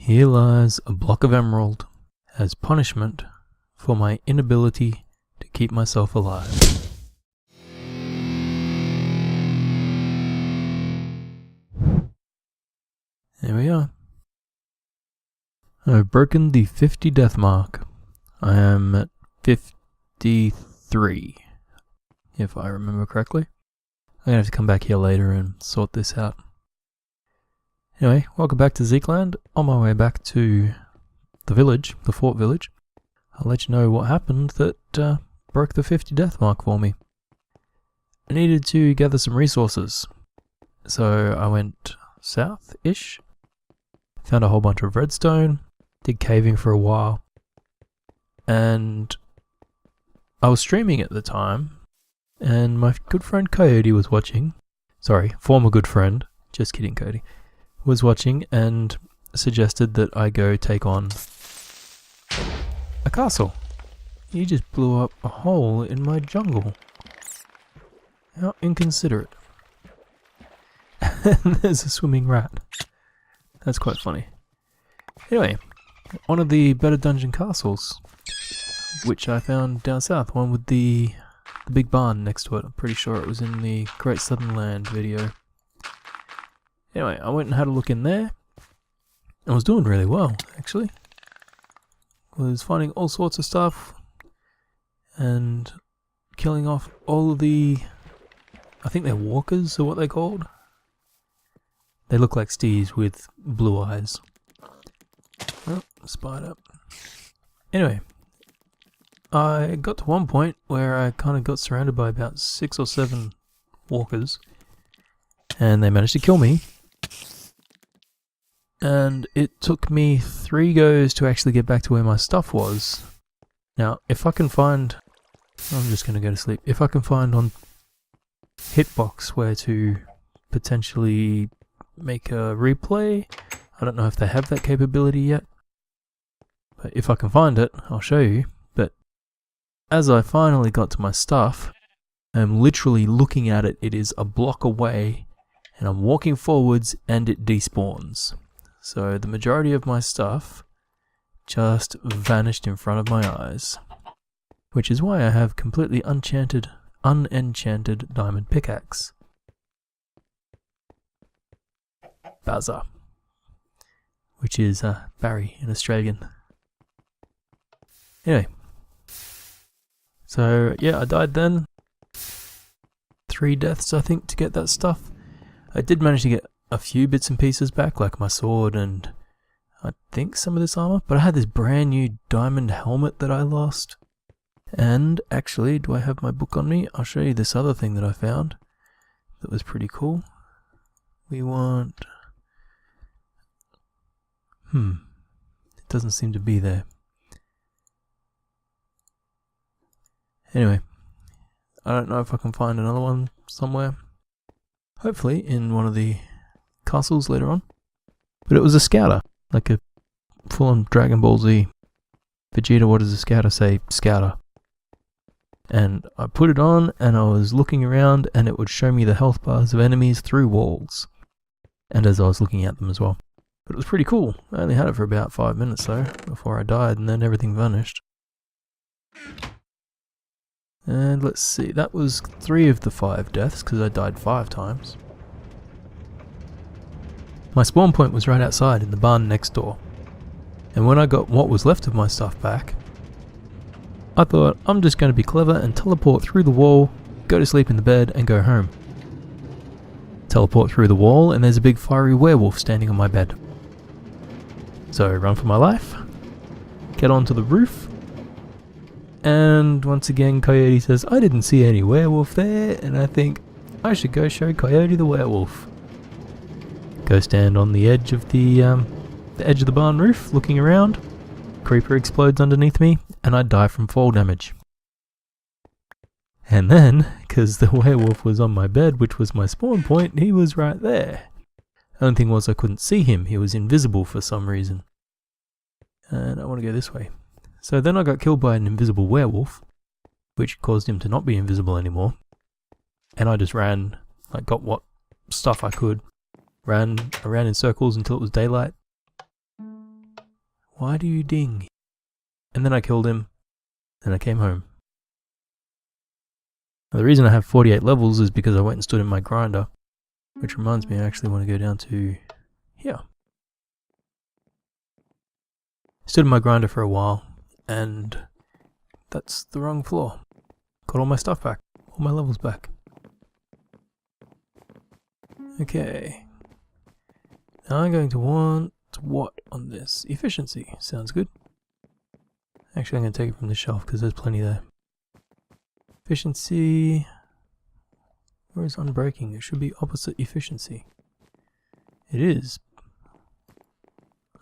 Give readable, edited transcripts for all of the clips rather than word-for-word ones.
Here lies a block of emerald as punishment for my inability to keep myself alive. There we are. I've broken the 50 death mark. I am at 53, if I remember correctly. I'm gonna have to come back here later and sort this out. Anyway, welcome back to XekeLand. On my way back to the village, the fort village, I'll let you know what happened that broke the 50 death mark for me. I needed to gather some resources, so I went south-ish, found a whole bunch of redstone, did caving for a while, and I was streaming at the time, and my good friend Coyote was watching. Sorry, former good friend, just kidding Coyote, was watching and suggested that I go take on a castle. He just blew up a hole in my jungle. How inconsiderate. And there's a swimming rat. That's quite funny. Anyway, one of the better dungeon castles, which I found down south, one with the big barn next to it. I'm pretty sure it was in the Great Southern Land video. Anyway, I went and had a look in there. I was doing really well, actually. Was finding all sorts of stuff and killing off all of the, I think they're walkers, or what they're called. They look like steeds with blue eyes. Oh, spider. Anyway, I got to one point where I kind of got surrounded by about 6 or 7 walkers, and they managed to kill me. And it took me 3 goes to actually get back to where my stuff was. Now, if I can find, I'm just going to go to sleep. If I can find on Hitbox where to potentially make a replay, I don't know if they have that capability yet. But if I can find it, I'll show you. But as I finally got to my stuff, I'm literally looking at it. It is a block away, and I'm walking forwards, and it despawns. So the majority of my stuff just vanished in front of my eyes, which is why I have completely unenchanted diamond pickaxe. Buzzer, which is Barry in Australian. Anyway, so yeah, I died then. 3 deaths, I think, to get that stuff. I did manage to get a few bits and pieces back, like my sword and I think some of this armor, but I had this brand new diamond helmet that I lost. And actually, do I have my book on me? I'll show you this other thing that I found that was pretty cool. We want... it doesn't seem to be there. Anyway, I don't know if I can find another one somewhere. Hopefully in one of the castles later on. But it was a scouter, like a full-on Dragon Ball Z. Vegeta, what does a scouter say? Scouter. And I put it on and I was looking around and it would show me the health bars of enemies through walls. And as I was looking at them as well. But it was pretty cool. I only had it for about 5 minutes though, before I died, and then everything vanished. And let's see, that was 3 of the 5 deaths, because I died 5 times. My spawn point was right outside in the barn next door. And when I got what was left of my stuff back, I thought I'm just going to be clever and teleport through the wall, go to sleep in the bed and go home. Teleport through the wall and there's a big fiery werewolf standing on my bed. So run for my life, get onto the roof, and once again Coyote says, I didn't see any werewolf there, and I think I should go show Coyote the werewolf. Go stand on the edge of the edge of the barn roof, looking around. Creeper explodes underneath me, and I die from fall damage. And then, because the werewolf was on my bed, which was my spawn point, he was right there. Only thing was I couldn't see him, he was invisible for some reason. And I want to go this way. So then I got killed by an invisible werewolf, which caused him to not be invisible anymore. And I just ran, like got what stuff I could, ran around in circles until it was daylight. Why do you ding? And then I killed him, and I came home. Now, the reason I have 48 levels is because I went and stood in my grinder, which reminds me I actually want to go down to here. Stood in my grinder for a while, and that's the wrong floor. Got all my stuff back, all my levels back. Okay. Now I'm going to want what on this? Efficiency. Sounds good. Actually, I'm going to take it from the shelf because there's plenty there. Efficiency. Where is unbreaking? It should be opposite efficiency. It is.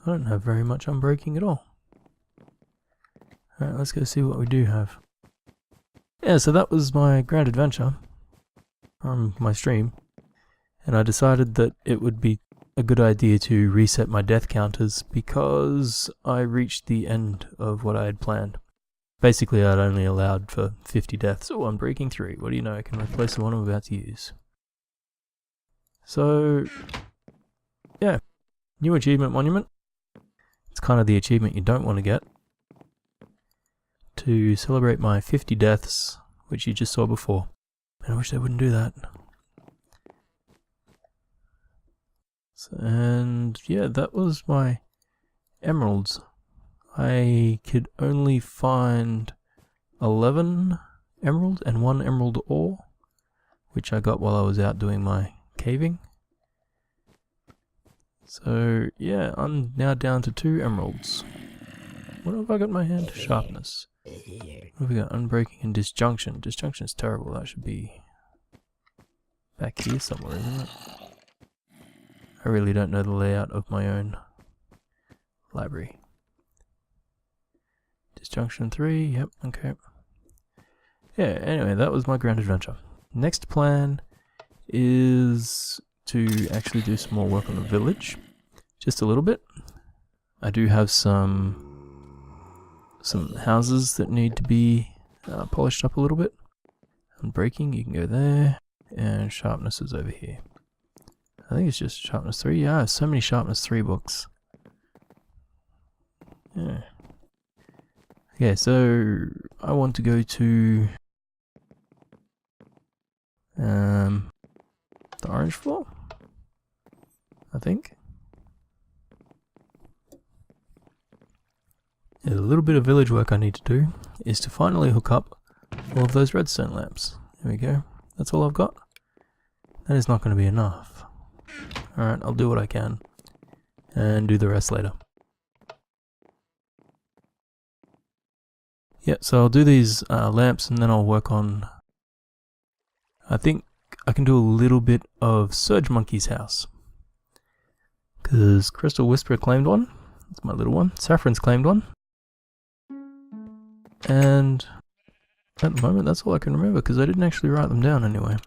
I don't have very much unbreaking at all. Alright, let's go see what we do have. Yeah, so that was my grand adventure from my stream. And I decided that it would be a good idea to reset my death counters because I reached the end of what I had planned. Basically, I'd only allowed for 50 deaths. Oh, I'm breaking 3. What do you know? I can replace the one I'm about to use. So, yeah. New achievement monument. It's kind of the achievement you don't want to get. To celebrate my 50 deaths, which you just saw before. And I wish they wouldn't do that. And yeah, that was my emeralds. I could only find 11 emeralds and 1 emerald ore, which I got while I was out doing my caving. So yeah, I'm now down to 2 emeralds. What have I got in my hand? Sharpness. What have we got? Unbreaking and disjunction. Disjunction is terrible. That should be back here somewhere, isn't it? I really don't know the layout of my own library. Disjunction 3, yep, okay. Yeah, anyway, that was my grand adventure. Next plan is to actually do some more work on the village. Just a little bit. I do have some houses that need to be polished up a little bit. Unbreaking, you can go there. And sharpness is over here. I think it's just sharpness 3. Yeah, so many sharpness 3 books. Yeah. Okay, so I want to go to the orange floor, I think. There's a little bit of village work I need to do, is to finally hook up all of those redstone lamps. There we go. That's all I've got. That is not going to be enough. Alright, I'll do what I can and do the rest later. Yeah, so I'll do these lamps and then I'll work on... I think I can do a little bit of Surge Monkey's house. Because Crystal Whisperer claimed one. That's my little one. Saffron's claimed one. And at the moment that's all I can remember because I didn't actually write them down anyway.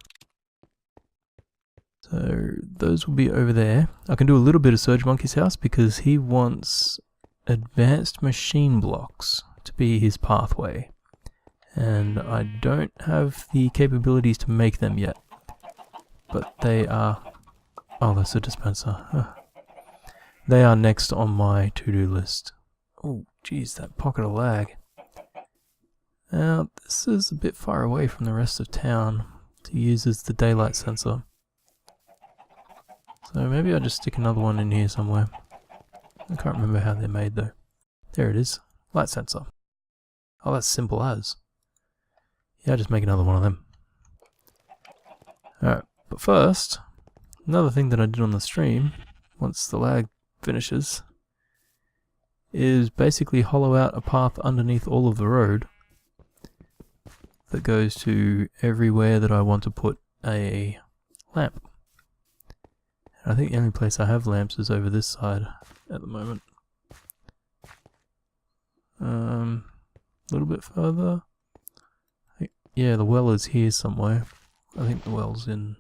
So those will be over there. I can do a little bit of Surge Monkey's house because he wants advanced machine blocks to be his pathway. And I don't have the capabilities to make them yet. But they are... Oh, that's a dispenser. They are next on my to-do list. Oh, geez, that pocket of lag. Now, this is a bit far away from the rest of town to use as the daylight sensor. So maybe I'll just stick another one in here somewhere. I can't remember how they're made though. There it is. Light sensor. Oh, that's simple as. Yeah, I'll just make another one of them. Alright, but first, another thing that I did on the stream, once the lag finishes, is basically hollow out a path underneath all of the road that goes to everywhere that I want to put a lamp. And I think the only place I have lamps is over this side at the moment. A little bit further. Yeah, the well is here somewhere. I think the well's in...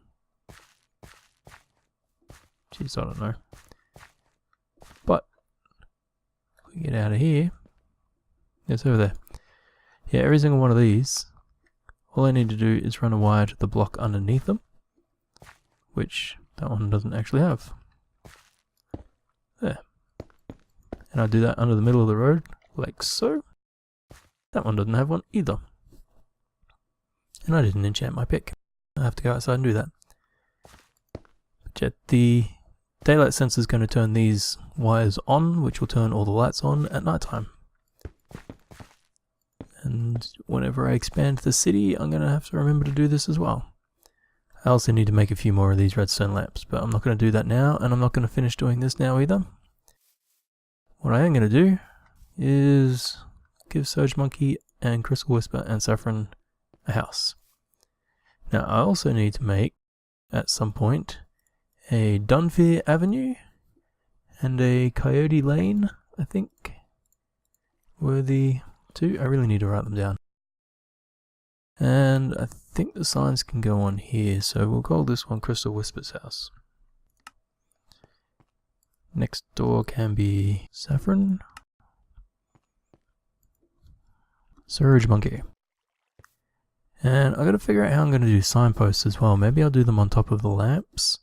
Jeez, I don't know. But, if we get out of here... It's over there. Yeah, every single one of these, all I need to do is run a wire to the block underneath them, which that one doesn't actually have. There. And I'll do that under the middle of the road, like so. That one doesn't have one either. And I didn't enchant my pick. I have to go outside and do that. But yet the daylight sensor is going to turn these wires on, which will turn all the lights on at night time. And whenever I expand the city, I'm going to have to remember to do this as well. I also need to make a few more of these redstone lamps, but I'm not going to do that now, and I'm not going to finish doing this now either. What I am going to do is give Surge Monkey and Crystal Whisper and Saffron a house. Now I also need to make, at some point, a Dunfear Avenue and a Coyote Lane, I think, were the two. I really need to write them down. And I think the signs can go on here, so we'll call this one Crystal Whisper's house. Next door can be Saffron. Surge Monkey. And I gotta figure out how I'm gonna do signposts as well. Maybe I'll do them on top of the lamps,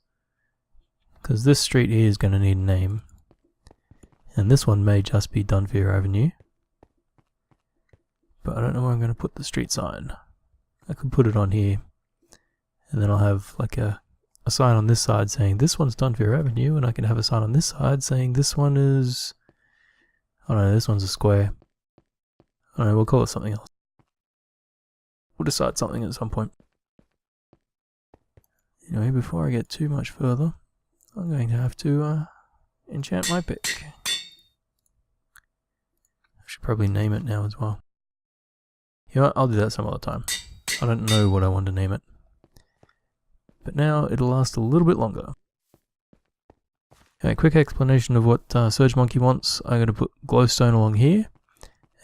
because this street here is gonna need a name. And this one may just be Dunfear Avenue. But I don't know where I'm gonna put the street sign. I could put it on here, and then I'll have like a sign on this side saying this one's Dunfear Avenue, and I can have a sign on this side saying this one is, I don't know, this one's a square. I don't know, we'll call it something else. We'll decide something at some point. Anyway, before I get too much further, I'm going to have to enchant my pick. I should probably name it now as well. You know what, I'll do that some other time. I don't know what I want to name it. But now it'll last a little bit longer. Okay, quick explanation of what Surge Monkey wants. I'm going to put glowstone along here,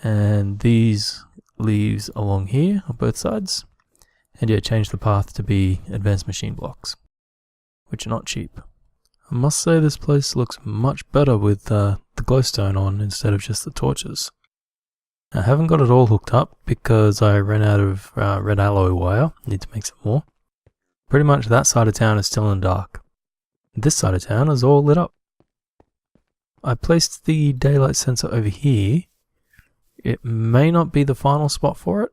and these leaves along here on both sides, and yeah, change the path to be advanced machine blocks, which are not cheap. I must say this place looks much better with the glowstone on instead of just the torches. I haven't got it all hooked up because I ran out of red alloy wire. Need to make some more. Pretty much that side of town is still in the dark. This side of town is all lit up. I placed the daylight sensor over here. It may not be the final spot for it,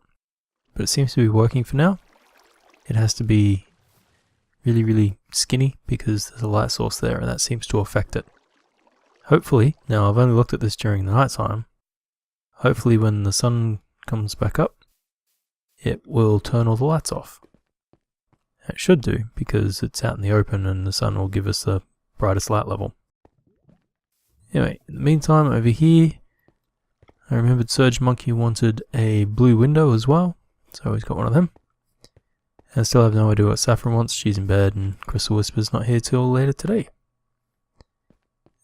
but it seems to be working for now. It has to be really, really skinny because there's a light source there and that seems to affect it. Hopefully, now I've only looked at this during the night time, hopefully when the sun comes back up, it will turn all the lights off. It should do, because it's out in the open and the sun will give us the brightest light level. Anyway, in the meantime, over here, I remembered Surge Monkey wanted a blue window as well, so he's got one of them. And I still have no idea what Saffron wants. She's in bed and Crystal Whisper's not here till later today.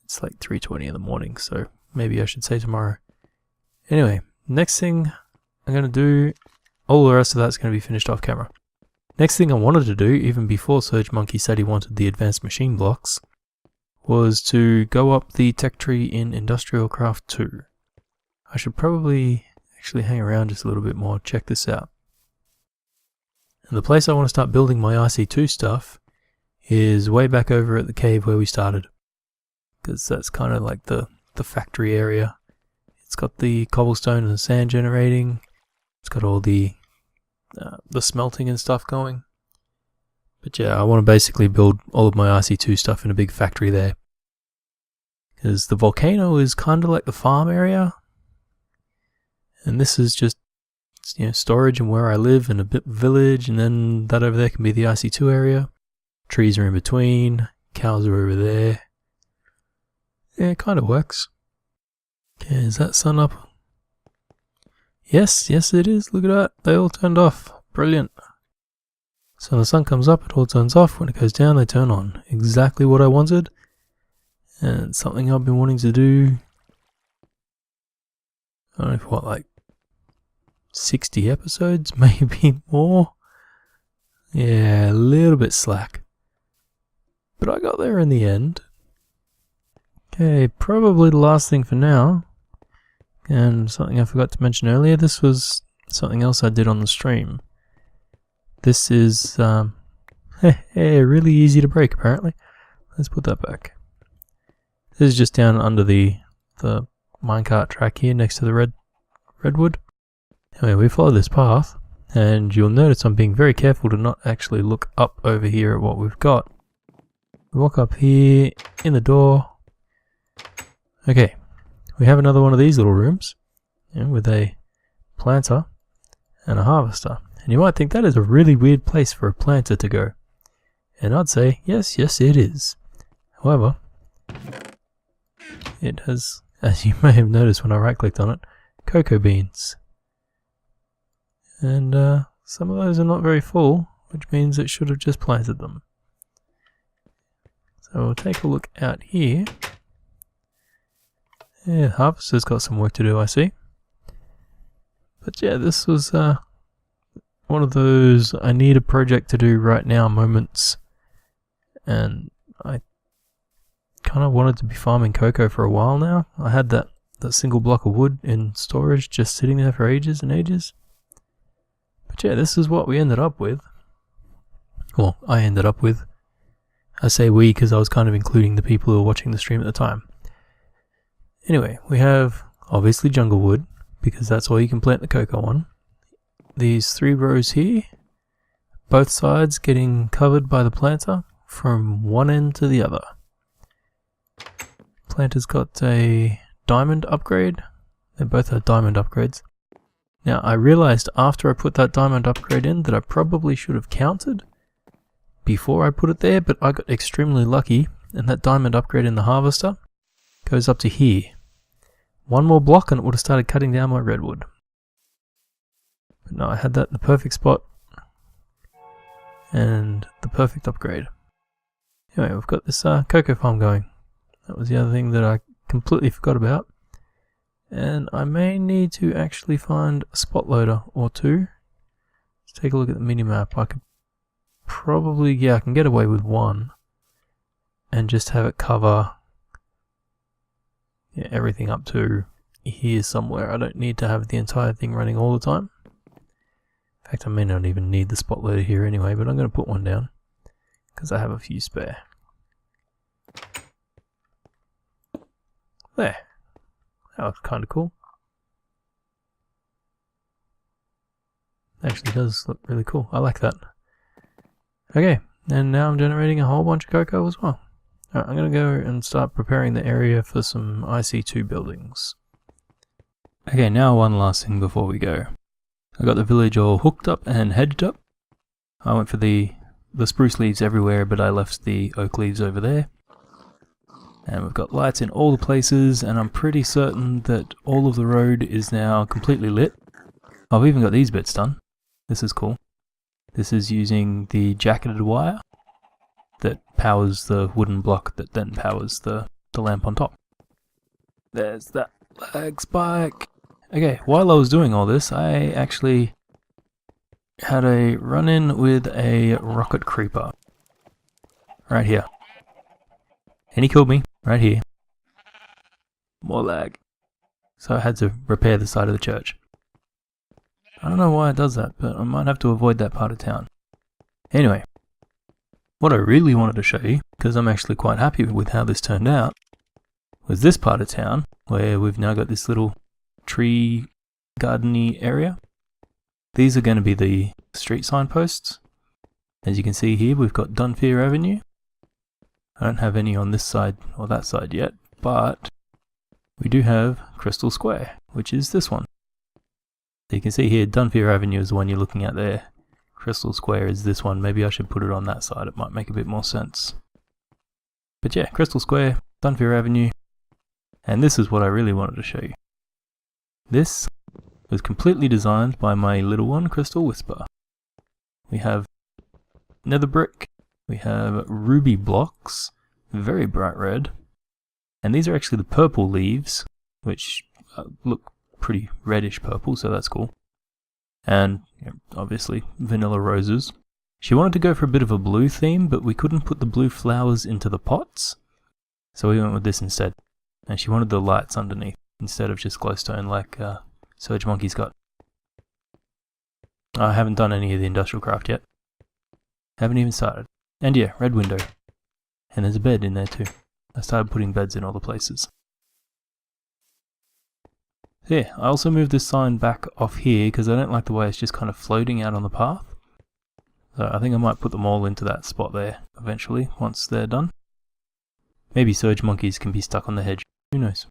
It's like 3:20 in the morning, so maybe I should say tomorrow. Anyway, next thing I'm going to do, all the rest of that's going to be finished off camera. Next thing I wanted to do, even before Surge Monkey said he wanted the advanced machine blocks, was to go up the tech tree in BuildCraft 2. I should probably actually hang around just a little bit more, check this out. And the place I want to start building my IC2 stuff is way back over at the cave where we started. Because that's kind of like the factory area. It's got the cobblestone and the sand generating. It's got all the smelting and stuff going. But yeah, I want to basically build all of my IC2 stuff in a big factory there. Because the volcano is kind of like the farm area. And this is just, you know, storage and where I live and a bit village. And then that over there can be the IC2 area. Trees are in between. Cows are over there. Yeah, it kind of works. Okay, is that sun up? Yes it is. Look at that. They all turned off. Brilliant. So when the sun comes up, it all turns off. When it goes down, they turn on. Exactly what I wanted. And something I've been wanting to do. I don't know for what, like 60 episodes? Maybe more? Yeah, a little bit slack. But I got there in the end. Okay, probably the last thing for now. And something I forgot to mention earlier, this was something else I did on the stream. This is really easy to break apparently. Let's put that back. This is just down under the minecart track here next to the redwood. Anyway, we follow this path, and you'll notice I'm being very careful to not actually look up over here at what we've got. We walk up here, in the door. Okay, we have another one of these little rooms, with a planter and a harvester. And you might think that is a really weird place for a planter to go. And I'd say, yes, it is. However, it has, as you may have noticed when I right-clicked on it, cocoa beans. And some of those are not very full, which means it should have just planted them. So we'll take a look out here. Yeah, the harvester's got some work to do, I see. But yeah, this was one of those I need a project to do right now moments. And I kind of wanted to be farming cocoa for a while now. I had that single block of wood in storage just sitting there for ages and ages. But yeah, this is what we ended up with. Well, I ended up with. I say we because I was kind of including the people who were watching the stream at the time. Anyway, we have obviously jungle wood, because that's all you can plant the cocoa on. These 3 rows here, both sides getting covered by the planter from one end to the other. Planter's got a diamond upgrade. They both are diamond upgrades. Now I realized after I put that diamond upgrade in that I probably should have counted before I put it there, but I got extremely lucky, and that diamond upgrade in the harvester goes up to here. One more block and it would have started cutting down my redwood. But no, I had that in the perfect spot and the perfect upgrade. Anyway, we've got this cocoa farm going. That was the other thing that I completely forgot about. And I may need to actually find a spot loader or 2. Let's take a look at the mini-map. I could probably, yeah, I can get away with 1 and just have it cover everything up to here somewhere. I don't need to have the entire thing running all the time. In fact, I may not even need the spot loader here anyway, but I'm going to put one down because I have a few spare. There. That looks kind of cool. Actually does look really cool. I like that. Okay, and now I'm generating a whole bunch of cocoa as well. Alright, I'm going to go and start preparing the area for some IC2 buildings. Okay, now one last thing before we go. I got the village all hooked up and hedged up. I went for the spruce leaves everywhere, but I left the oak leaves over there. And we've got lights in all the places, and I'm pretty certain that all of the road is now completely lit. I've even got these bits done. This is cool. This is using the jacketed wire that powers the wooden block that then powers the lamp on top. There's that lag spike. Okay, while I was doing all this, I actually had a run-in with a rocket creeper. Right here. And he killed me, right here. More lag. So I had to repair the side of the church. I don't know why it does that, but I might have to avoid that part of town. Anyway, what I really wanted to show you, because I'm actually quite happy with how this turned out, was this part of town, where we've now got this little tree gardeny area. These are going to be the street signposts. As you can see here, we've got Dunfear Avenue. I don't have any on this side or that side yet, but we do have Crystal Square, which is this one. So you can see here, Dunfear Avenue is the one you're looking at there. Crystal Square is this one. Maybe I should put it on that side, it might make a bit more sense. But yeah, Crystal Square, Dunfear Avenue, and this is what I really wanted to show you. This was completely designed by my little one, Crystal Whisper. We have nether brick, we have ruby blocks, very bright red, and these are actually the purple leaves, which look pretty reddish purple, so that's cool. And obviously vanilla roses. She wanted to go for a bit of a blue theme, but we couldn't put the blue flowers into the pots, so we went with this instead. And she wanted the lights underneath instead of just glowstone like Surge Monkey's got. I haven't done any of the industrial craft yet. Haven't even started. And yeah, red window. And there's a bed in there too. I started putting beds in all the places. So yeah, I also moved this sign back off here because I don't like the way it's just kind of floating out on the path. So I think I might put them all into that spot there eventually, once they're done. Maybe surge monkeys can be stuck on the hedge, who knows.